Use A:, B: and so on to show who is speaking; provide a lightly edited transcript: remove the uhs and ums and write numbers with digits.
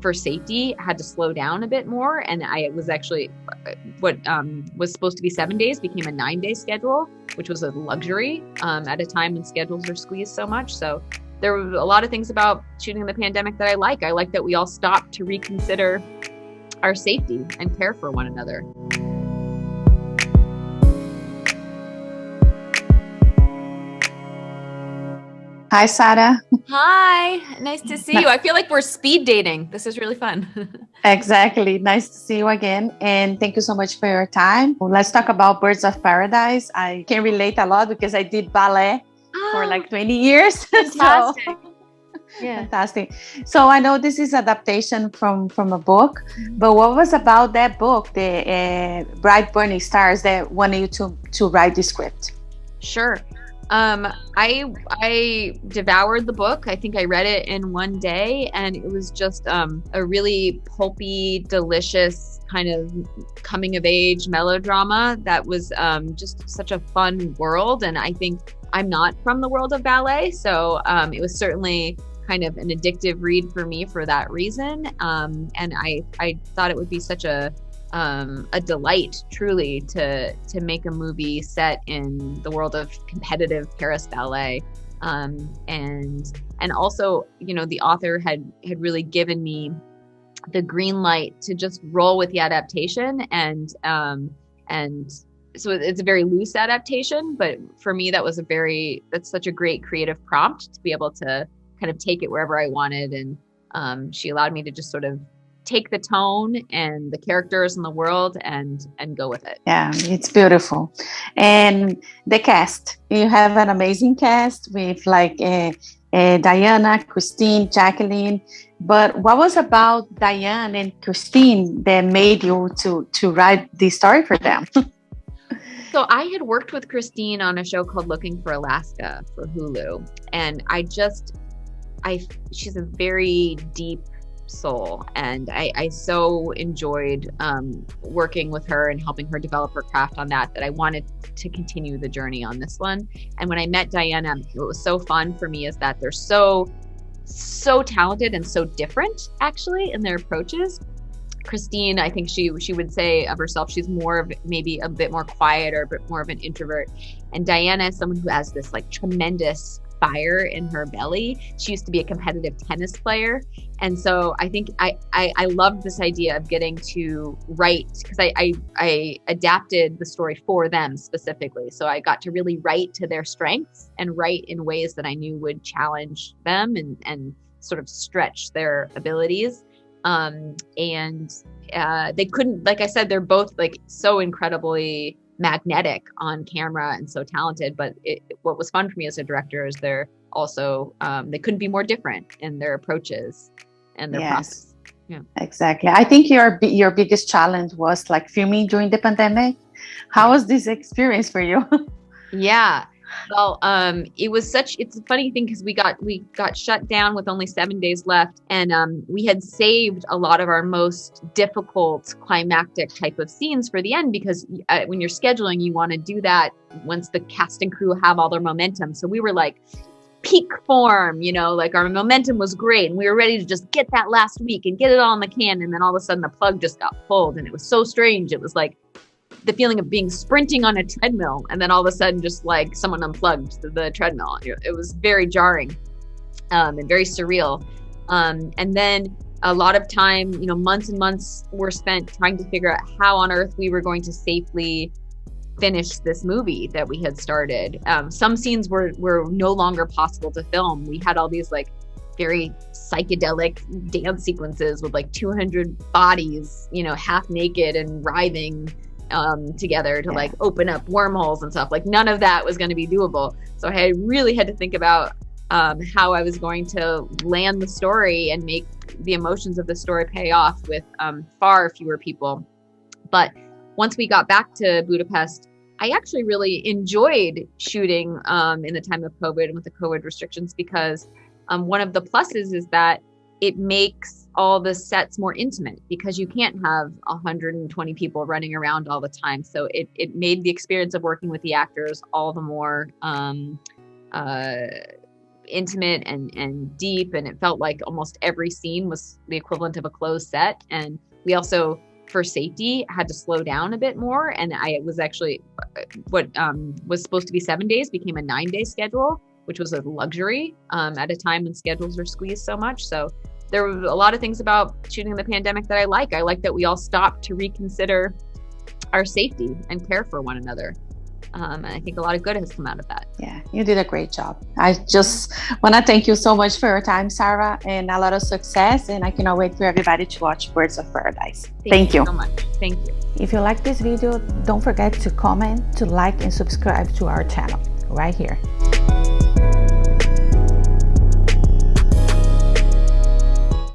A: for safety, had to slow down a bit more. And I was actually, what was supposed to be 7 days became a 9-day schedule, which was a luxury at a time when schedules are squeezed so much. So there were a lot of things about shooting in the pandemic that I like. I like that we all stopped to reconsider our safety and care for one another.
B: Hi, Sarah.
A: Hi, nice to see you. I feel like we're speed dating. This is really fun.
B: Exactly. Nice to see you again. And thank you so much for your time. Let's talk about Birds of Paradise. I can relate a lot because I did ballet for like 20 years.
A: Fantastic.
B: So, yeah. Fantastic. So I know this is adaptation from a book, but what was about that book, the Bright Burning Stars, that wanted you to write the script?
A: Sure. I devoured the book. I think I read it in one day, and it was just a really pulpy, delicious kind of coming of age melodrama that was just such a fun world. And I think I'm not from the world of ballet, so it was certainly kind of an addictive read for me for that reason. And I thought it would be such a delight truly to make a movie set in the world of competitive Paris ballet. And also, you know, the author had really given me the green light to just roll with the adaptation. And so it's a very loose adaptation, but for me, that's such a great creative prompt to be able to kind of take it wherever I wanted. And she allowed me to just sort of take the tone and the characters and the world and go with it.
B: Yeah, it's beautiful. And the cast, you have an amazing cast with like Diana, Christine, Jacqueline. But what was about Diane and Christine that made you to write the story for them?
A: So I had worked with Christine on a show called Looking for Alaska for Hulu. And she's a very deep soul, and I so enjoyed working with her and helping her develop her craft on that I wanted to continue the journey on this one. And when I met Diana, what was so fun for me is that they're so talented and so different actually in their approaches. Christine, I think she would say of herself, she's more of maybe a bit more quiet or a bit more of an introvert. And Diana is someone who has this like tremendous fire in her belly. She used to be a competitive tennis player. And so I think I loved this idea of getting to write, because I adapted the story for them specifically. So I got to really write to their strengths and write in ways that I knew would challenge them and sort of stretch their abilities. They couldn't, like I said, they're both like so incredibly magnetic on camera and so talented, but what was fun for me as a director is they're also they couldn't be more different in their approaches and their process. Yeah, exactly.
B: I think your biggest challenge was like filming during the pandemic. How was this experience for you?
A: Yeah. Well, it's a funny thing because we got shut down with only 7 days left, and we had saved a lot of our most difficult climactic type of scenes for the end, because when you're scheduling, you want to do that once the cast and crew have all their momentum. So we were like peak form, you know, like our momentum was great and we were ready to just get that last week and get it all in the can. And then all of a sudden the plug just got pulled, and it was so strange. It was like the feeling of being sprinting on a treadmill, and then all of a sudden just like someone unplugged the treadmill. It was very jarring and very surreal. And then a lot of time, you know, months and months were spent trying to figure out how on earth we were going to safely finish this movie that we had started. Some scenes were no longer possible to film. We had all these like very psychedelic dance sequences with like 200 bodies, you know, half naked and writhing together to like open up wormholes and stuff. Like none of that was going to be doable. So I really had to think about how I was going to land the story and make the emotions of the story pay off with far fewer people. But once we got back to Budapest, I actually really enjoyed shooting in the time of COVID and with the COVID restrictions, because one of the pluses is that it makes all the sets more intimate, because you can't have 120 people running around all the time. So it made the experience of working with the actors all the more intimate and deep, and it felt like almost every scene was the equivalent of a closed set. And we also, for safety, had to slow down a bit more. And I was actually what was supposed to be 7 days became a 9-day schedule, which was a luxury at a time when schedules are squeezed so much. So there were a lot of things about shooting in the pandemic that I like. I like that we all stopped to reconsider our safety and care for one another. And I think a lot of good has come out of that.
B: Yeah, you did a great job. I just want to thank you so much for your time, Sarah, and a lot of success. And I cannot wait for everybody to watch Birds of Paradise. Thank you
A: so much. Thank you.
B: If you like this video, don't forget to comment, to like, and subscribe to our channel right here.